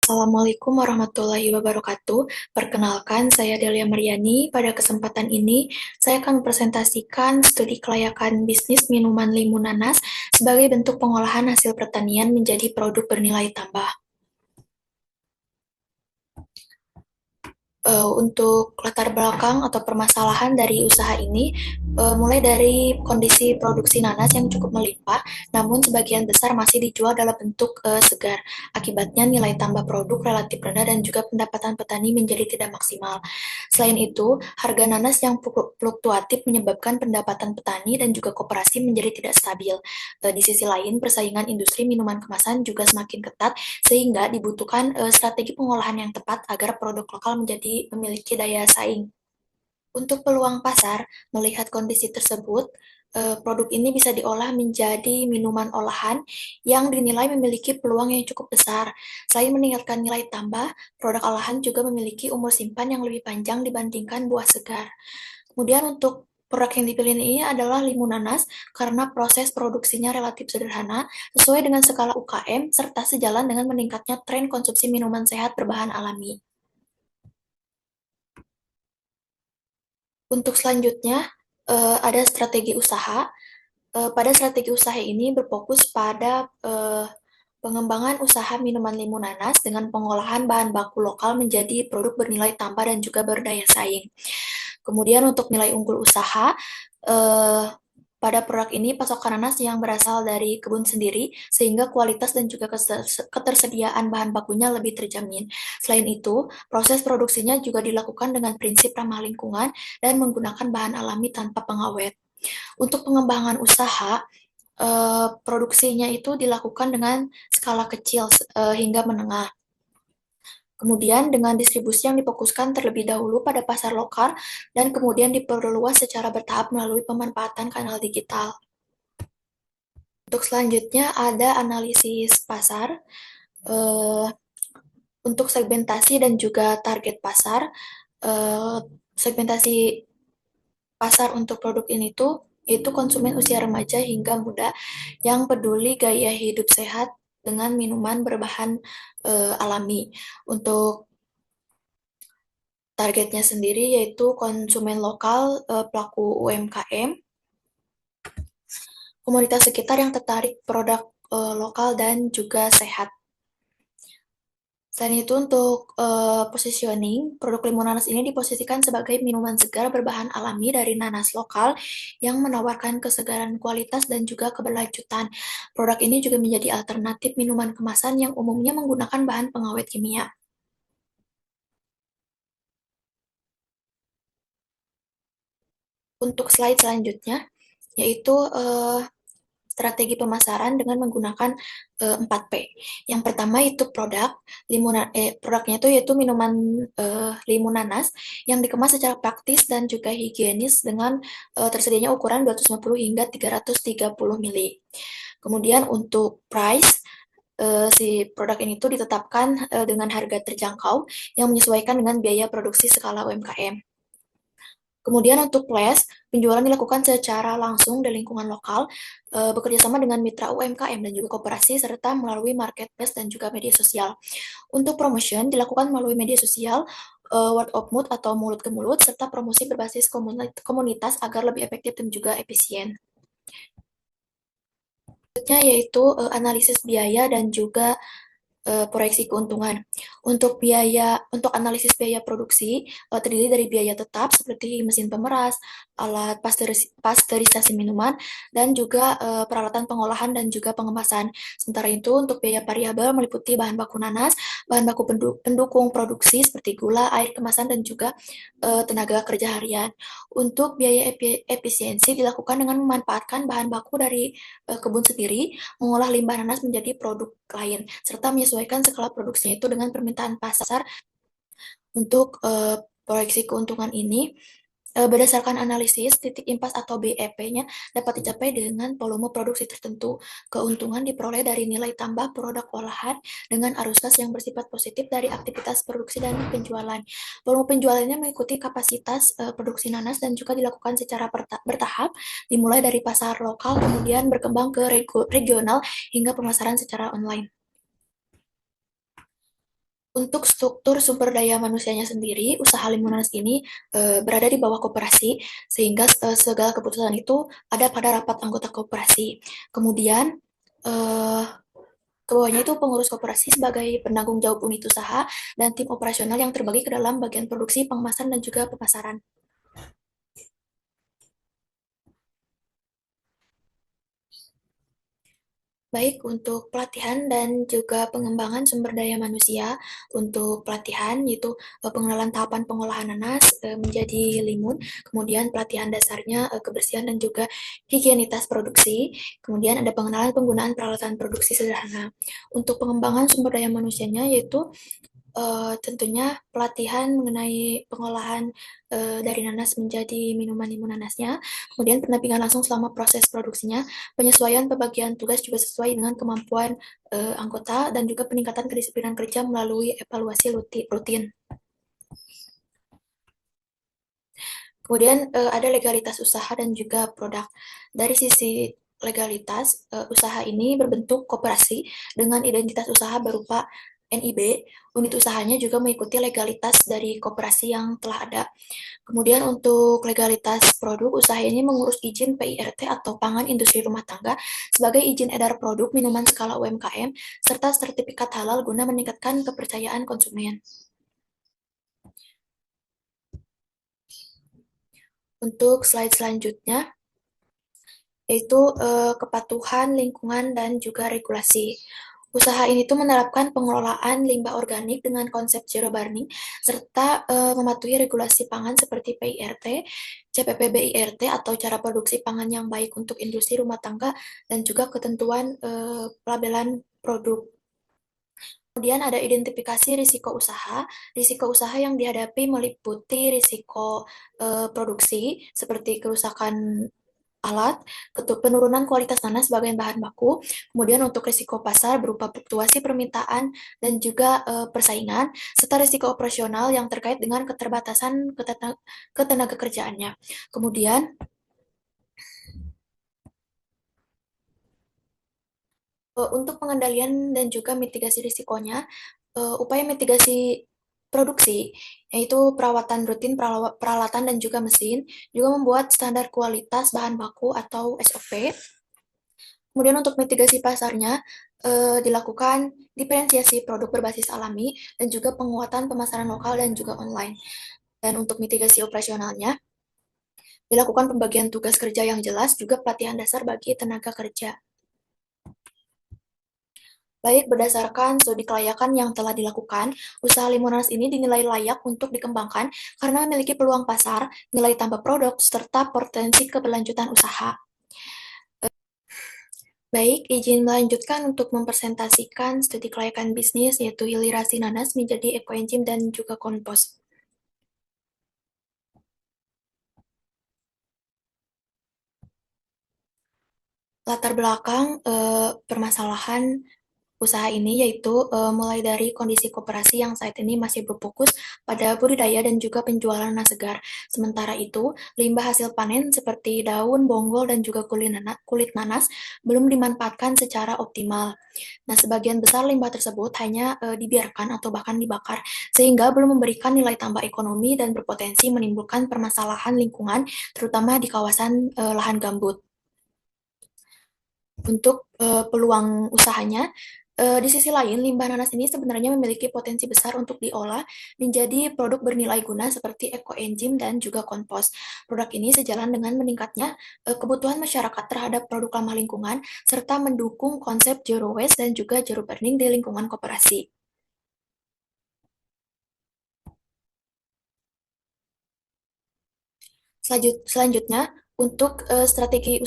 Assalamualaikum warahmatullahi wabarakatuh. Perkenalkan, saya Delia Mariani. Pada kesempatan ini, saya akan mempresentasikan studi kelayakan bisnis minuman Limunanas sebagai bentuk pengolahan hasil pertanian menjadi produk bernilai tambah. Untuk latar belakang atau permasalahan dari usaha ini, mulai dari kondisi produksi nanas yang cukup melimpah, namun sebagian besar masih dijual dalam bentuk segar. Akibatnya nilai tambah produk relatif rendah dan juga pendapatan petani menjadi tidak maksimal. Selain itu, harga nanas yang fluktuatif menyebabkan pendapatan petani dan juga koperasi menjadi tidak stabil. Di sisi lain, persaingan industri minuman kemasan juga semakin ketat sehingga dibutuhkan strategi pengolahan yang tepat agar produk lokal menjadi memiliki daya saing. Untuk peluang pasar, melihat kondisi tersebut, produk ini bisa diolah menjadi minuman olahan yang dinilai memiliki peluang yang cukup besar. Selain meningkatkan nilai tambah, produk olahan juga memiliki umur simpan yang lebih panjang dibandingkan buah segar. Kemudian untuk produk yang dipilih ini adalah Limunanas karena proses produksinya relatif sederhana, sesuai dengan skala UKM, serta sejalan dengan meningkatnya tren konsumsi minuman sehat berbahan alami. Untuk selanjutnya, ada strategi usaha. Pada strategi usaha ini berfokus pada pengembangan usaha minuman Limunanas dengan pengolahan bahan baku lokal menjadi produk bernilai tambah dan juga berdaya saing. Kemudian untuk nilai unggul usaha, eh, pada produk ini pasokan nanas yang berasal dari kebun sendiri, sehingga kualitas dan juga ketersediaan bahan bakunya lebih terjamin. Selain itu, proses produksinya juga dilakukan dengan prinsip ramah lingkungan dan menggunakan bahan alami tanpa pengawet. Untuk pengembangan usaha, produksinya itu dilakukan dengan skala kecil hingga menengah. Kemudian dengan distribusi yang difokuskan terlebih dahulu pada pasar lokal dan kemudian diperluas secara bertahap melalui pemanfaatan kanal digital. Untuk selanjutnya ada analisis pasar. Eh, untuk segmentasi dan juga target pasar, eh, segmentasi pasar untuk produk ini tuh yaitu konsumen usia remaja hingga muda yang peduli gaya hidup sehat dengan minuman berbahan alami. Untuk targetnya sendiri yaitu konsumen lokal, pelaku UMKM, komunitas sekitar yang tertarik produk lokal dan juga sehat. Selain itu, untuk positioning, produk Limunanas ini diposisikan sebagai minuman segar berbahan alami dari nanas lokal yang menawarkan kesegaran kualitas dan juga keberlanjutan. Produk ini juga menjadi alternatif minuman kemasan yang umumnya menggunakan bahan pengawet kimia. Untuk slide selanjutnya, yaitu strategi pemasaran dengan menggunakan 4P. Yang pertama itu produknya itu yaitu minuman Limunanas yang dikemas secara praktis dan juga higienis dengan tersedianya ukuran 250 hingga 330 mili. Kemudian untuk price, si produk ini tuh ditetapkan dengan harga terjangkau yang menyesuaikan dengan biaya produksi skala UMKM. Kemudian untuk PLES, penjualan dilakukan secara langsung di lingkungan lokal, bekerja sama dengan mitra UMKM dan juga koperasi, serta melalui marketplace dan juga media sosial. Untuk promotion dilakukan melalui media sosial, word of mouth atau mulut ke mulut, serta promosi berbasis komunitas agar lebih efektif dan juga efisien. Selanjutnya yaitu analisis biaya dan juga proyeksi keuntungan. Untuk analisis biaya produksi terdiri dari biaya tetap seperti mesin pemeras, alat pasteurisasi minuman, dan juga peralatan pengolahan dan juga pengemasan. Sementara itu, untuk biaya variabel meliputi bahan baku nanas, bahan baku pendukung produksi seperti gula, air kemasan, dan juga tenaga kerja harian. Untuk biaya efisiensi dilakukan dengan memanfaatkan bahan baku dari kebun sendiri, mengolah limbah nanas menjadi produk lain, serta menyesuaikan skala produksinya itu dengan permintaan pasar. Untuk proyeksi keuntungan ini, berdasarkan analisis, titik impas atau BEP-nya dapat dicapai dengan volume produksi tertentu. Keuntungan diperoleh dari nilai tambah produk olahan dengan arus kas yang bersifat positif dari aktivitas produksi dan penjualan. Volume penjualannya mengikuti kapasitas produksi nanas dan juga dilakukan secara bertahap, dimulai dari pasar lokal, kemudian berkembang ke regional hingga pemasaran secara online. Untuk struktur sumber daya manusianya sendiri, usaha Limunanas ini berada di bawah koperasi, sehingga segala keputusan itu ada pada rapat anggota koperasi. Kemudian, eh, ke bawahnya itu pengurus koperasi sebagai penanggung jawab unit usaha dan tim operasional yang terbagi ke dalam bagian produksi, pengemasan, dan juga pemasaran. Baik untuk pelatihan dan juga pengembangan sumber daya manusia. Untuk pelatihan yaitu pengenalan tahapan pengolahan nanas menjadi limun, kemudian pelatihan dasarnya kebersihan dan juga higienitas produksi, kemudian ada pengenalan penggunaan peralatan produksi sederhana. Untuk pengembangan sumber daya manusianya yaitu tentunya pelatihan mengenai pengolahan dari nanas menjadi minuman limun nanasnya, kemudian pendampingan langsung selama proses produksinya, penyesuaian pembagian tugas juga sesuai dengan kemampuan anggota, dan juga peningkatan kedisiplinan kerja melalui evaluasi rutin. Kemudian ada legalitas usaha dan juga produk. Dari sisi legalitas, usaha ini berbentuk koperasi dengan identitas usaha berupa NIB. Unit usahanya juga mengikuti legalitas dari koperasi yang telah ada. Kemudian untuk legalitas produk, usaha ini mengurus izin PIRT atau Pangan Industri Rumah Tangga sebagai izin edar produk minuman skala UMKM, serta sertifikat halal guna meningkatkan kepercayaan konsumen. Untuk slide selanjutnya, yaitu kepatuhan lingkungan dan juga regulasi. Usaha ini tuh menerapkan pengelolaan limbah organik dengan konsep zero burning serta mematuhi regulasi pangan seperti PIRT, CPP-BIRT atau cara produksi pangan yang baik untuk industri rumah tangga, dan juga ketentuan pelabelan produk. Kemudian ada identifikasi risiko usaha. Risiko usaha yang dihadapi meliputi risiko produksi seperti kerusakan alat, penurunan kualitas tanah sebagai bahan baku, kemudian untuk risiko pasar berupa fluktuasi permintaan dan juga persaingan, serta risiko operasional yang terkait dengan keterbatasan ketenaga kerjaannya. Kemudian untuk pengendalian dan juga mitigasi risikonya, upaya mitigasi produksi, yaitu perawatan rutin peralatan dan juga mesin, juga membuat standar kualitas bahan baku atau SOP. Kemudian untuk mitigasi pasarnya, dilakukan diferensiasi produk berbasis alami dan juga penguatan pemasaran lokal dan juga online. Dan untuk mitigasi operasionalnya, dilakukan pembagian tugas kerja yang jelas, juga pelatihan dasar bagi tenaga kerja. Baik, berdasarkan studi kelayakan yang telah dilakukan, usaha Limonas ini dinilai layak untuk dikembangkan karena memiliki peluang pasar, nilai tambah produk, serta potensi keberlanjutan usaha. Baik, izin melanjutkan untuk mempresentasikan studi kelayakan bisnis, yaitu hilisasi nanas menjadi ekoenzim dan juga kompos. Latar belakang permasalahan usaha ini yaitu mulai dari kondisi koperasi yang saat ini masih berfokus pada budidaya dan juga penjualan nanas segar. Sementara itu, limbah hasil panen seperti daun, bonggol, dan juga kulit nanas belum dimanfaatkan secara optimal. Nah, sebagian besar limbah tersebut hanya dibiarkan atau bahkan dibakar, sehingga belum memberikan nilai tambah ekonomi dan berpotensi menimbulkan permasalahan lingkungan, terutama di kawasan lahan gambut. Untuk peluang usahanya, di sisi lain, limbah nanas ini sebenarnya memiliki potensi besar untuk diolah menjadi produk bernilai guna seperti ekoenzim dan juga kompos. Produk ini sejalan dengan meningkatnya kebutuhan masyarakat terhadap produk ramah lingkungan, serta mendukung konsep zero waste dan juga zero burning di lingkungan koperasi. Selanjutnya, untuk strategi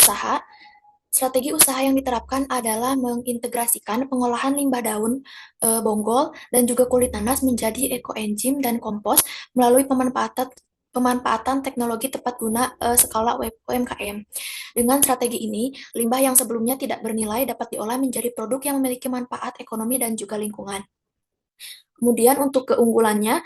usaha yang diterapkan adalah mengintegrasikan pengolahan limbah daun, bonggol, dan juga kulit nanas menjadi ekoenzim dan kompos melalui pemanfaatan teknologi tepat guna skala UMKM. Dengan strategi ini, limbah yang sebelumnya tidak bernilai dapat diolah menjadi produk yang memiliki manfaat ekonomi dan juga lingkungan. Kemudian untuk keunggulannya,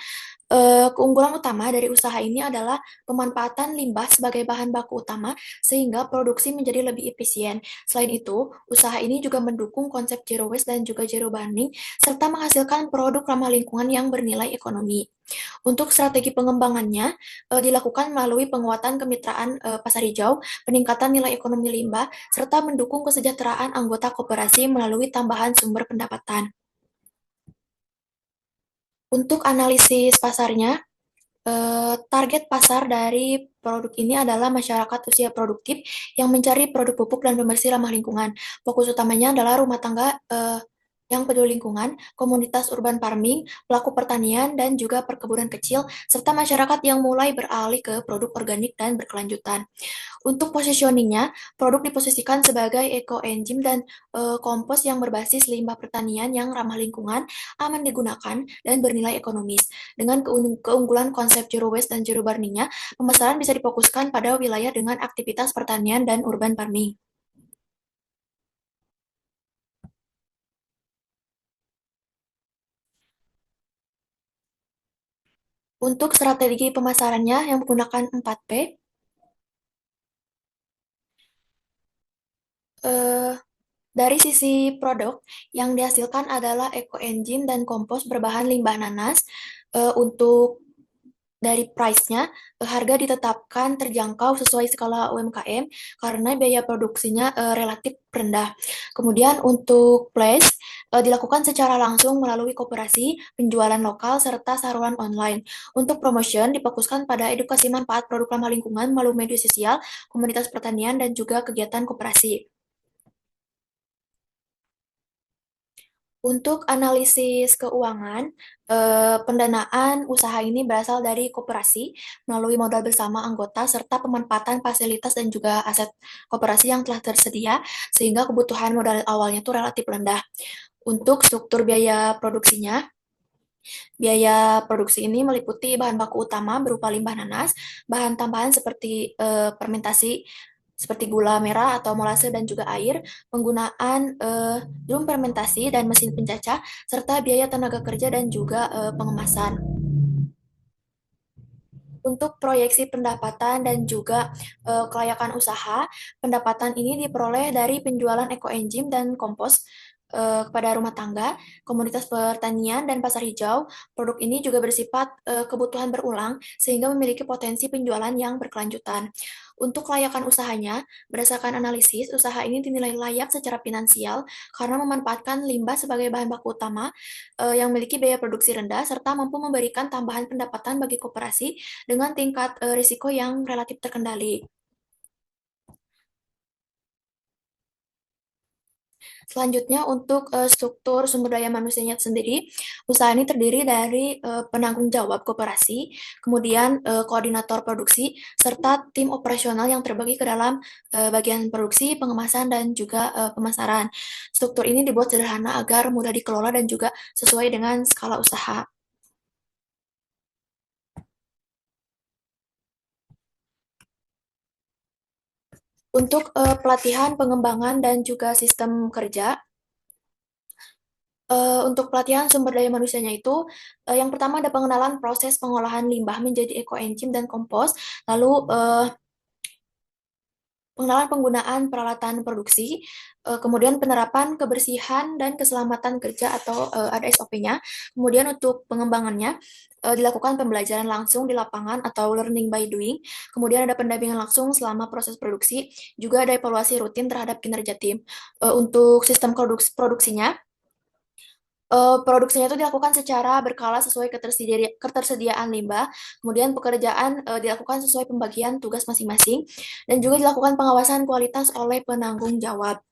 Keunggulan utama dari usaha ini adalah pemanfaatan limbah sebagai bahan baku utama sehingga produksi menjadi lebih efisien. Selain itu, usaha ini juga mendukung konsep zero waste dan juga zero burning serta menghasilkan produk ramah lingkungan yang bernilai ekonomi. Untuk strategi pengembangannya dilakukan melalui penguatan kemitraan pasar hijau, peningkatan nilai ekonomi limbah, serta mendukung kesejahteraan anggota koperasi melalui tambahan sumber pendapatan. Untuk analisis pasarnya, target pasar dari produk ini adalah masyarakat usia produktif yang mencari produk pupuk dan pembersih ramah lingkungan. Fokus utamanya adalah rumah tangga yang peduli lingkungan, komunitas urban farming, pelaku pertanian, dan juga perkebunan kecil, serta masyarakat yang mulai beralih ke produk organik dan berkelanjutan. Untuk positioningnya, produk diposisikan sebagai eco-enzim dan kompos yang berbasis limbah pertanian yang ramah lingkungan, aman digunakan, dan bernilai ekonomis. Dengan keunggulan konsep zero waste dan zero burning-nya, pemasaran bisa difokuskan pada wilayah dengan aktivitas pertanian dan urban farming. Untuk strategi pemasarannya yang menggunakan 4P, eh, dari sisi produk, yang dihasilkan adalah eco-enzim dan kompos berbahan limbah nanas. Untuk dari price-nya, harga ditetapkan terjangkau sesuai skala UMKM karena biaya produksinya relatif rendah. Kemudian untuk place, dilakukan secara langsung melalui koperasi, penjualan lokal, serta saluran online. Untuk promotion, difokuskan pada edukasi manfaat produk ramah lingkungan melalui media sosial, komunitas pertanian, dan juga kegiatan koperasi. Untuk analisis keuangan, pendanaan usaha ini berasal dari koperasi melalui modal bersama anggota serta pemanfaatan fasilitas dan juga aset koperasi yang telah tersedia, sehingga kebutuhan modal awalnya itu relatif rendah. Untuk struktur biaya produksi ini meliputi bahan baku utama berupa limbah nanas, bahan tambahan seperti fermentasi, seperti gula merah atau molase dan juga air, penggunaan drum fermentasi dan mesin pencacah, serta biaya tenaga kerja dan juga pengemasan. Untuk proyeksi pendapatan dan juga kelayakan usaha, pendapatan ini diperoleh dari penjualan ekoenzim dan kompos kepada rumah tangga, komunitas pertanian, dan pasar hijau. Produk ini juga bersifat kebutuhan berulang sehingga memiliki potensi penjualan yang berkelanjutan. Untuk kelayakan usahanya, berdasarkan analisis, usaha ini dinilai layak secara finansial karena memanfaatkan limbah sebagai bahan baku utama yang memiliki biaya produksi rendah serta mampu memberikan tambahan pendapatan bagi koperasi dengan tingkat risiko yang relatif terkendali. Selanjutnya untuk struktur sumber daya manusianya sendiri, usaha ini terdiri dari penanggung jawab koperasi, kemudian koordinator produksi, serta tim operasional yang terbagi ke dalam bagian produksi, pengemasan, dan juga pemasaran. Struktur ini dibuat sederhana agar mudah dikelola dan juga sesuai dengan skala usaha. Untuk pelatihan, pengembangan, dan juga sistem kerja, untuk pelatihan sumber daya manusianya itu, yang pertama ada pengenalan proses pengolahan limbah menjadi ekoenzim dan kompos, lalu pengenalan penggunaan peralatan produksi, kemudian penerapan kebersihan dan keselamatan kerja atau ada SOP-nya. Kemudian untuk pengembangannya dilakukan pembelajaran langsung di lapangan atau learning by doing. Kemudian ada pendampingan langsung selama proses produksi. Juga ada evaluasi rutin terhadap kinerja tim. Untuk sistem produksinya, produksinya itu dilakukan secara berkala sesuai ketersediaan limbah, kemudian pekerjaan dilakukan sesuai pembagian tugas masing-masing, dan juga dilakukan pengawasan kualitas oleh penanggung jawab.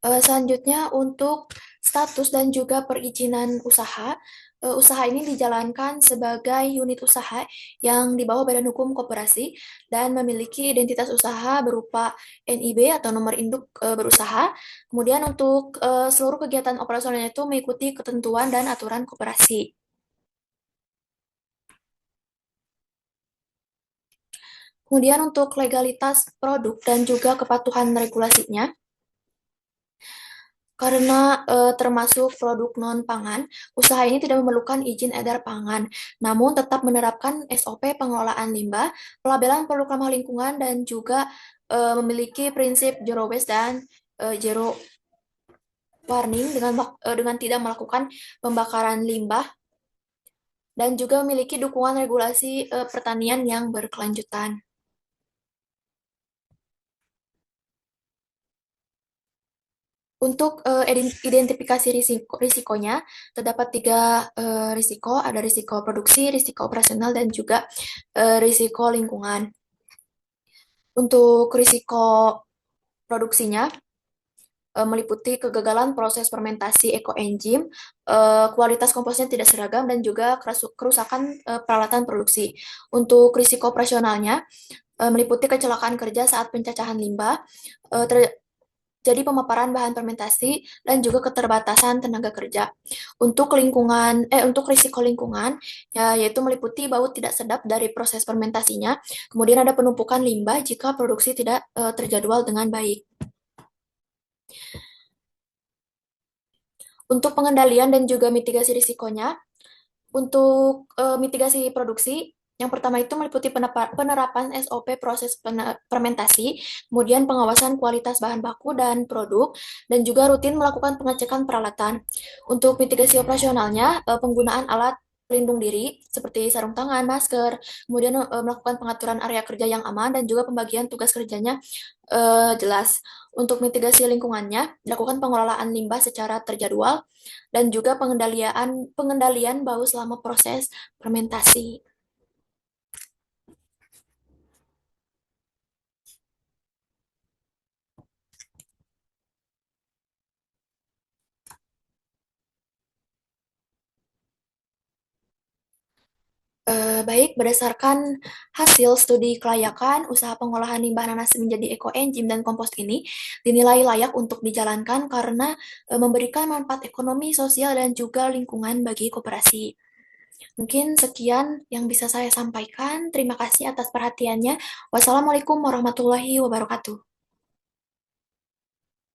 Selanjutnya untuk status dan juga perizinan usaha, usaha ini dijalankan sebagai unit usaha yang di bawah Badan Hukum Koperasi dan memiliki identitas usaha berupa NIB atau nomor induk berusaha. Kemudian untuk seluruh kegiatan operasionalnya itu mengikuti ketentuan dan aturan koperasi. Kemudian untuk legalitas produk dan juga kepatuhan regulasinya, Karena termasuk produk non-pangan, usaha ini tidak memerlukan izin edar pangan, namun tetap menerapkan SOP pengelolaan limbah, pelabelan produk ramah lingkungan, dan juga memiliki prinsip zero waste dan zero warning dengan tidak melakukan pembakaran limbah dan juga memiliki dukungan regulasi pertanian yang berkelanjutan. Untuk identifikasi risikonya, terdapat tiga risiko, ada risiko produksi, risiko operasional, dan juga risiko lingkungan. Untuk risiko produksinya, meliputi kegagalan proses fermentasi ekoenzim, kualitas komposnya tidak seragam, dan juga kerusakan peralatan produksi. Untuk risiko operasionalnya, meliputi kecelakaan kerja saat pencacahan limbah, jadi pemaparan bahan fermentasi dan juga keterbatasan tenaga kerja. Untuk risiko lingkungan, ya, yaitu meliputi bau tidak sedap dari proses fermentasinya. Kemudian ada penumpukan limbah jika produksi tidak terjadwal dengan baik. Untuk pengendalian dan juga mitigasi risikonya, untuk mitigasi produksi, yang pertama itu meliputi penerapan SOP proses fermentasi, kemudian pengawasan kualitas bahan baku dan produk, dan juga rutin melakukan pengecekan peralatan. Untuk mitigasi operasionalnya, penggunaan alat pelindung diri seperti sarung tangan, masker, kemudian melakukan pengaturan area kerja yang aman, dan juga pembagian tugas kerjanya jelas. Untuk mitigasi lingkungannya, dilakukan pengelolaan limbah secara terjadwal, dan juga pengendalian pengendalian bau selama proses fermentasi. Baik, berdasarkan hasil studi kelayakan, usaha pengolahan limbah nanas menjadi ekoenzim dan kompos ini dinilai layak untuk dijalankan karena memberikan manfaat ekonomi, sosial, dan juga lingkungan bagi koperasi. Mungkin sekian yang bisa saya sampaikan. Terima kasih atas perhatiannya. Wassalamualaikum warahmatullahi wabarakatuh.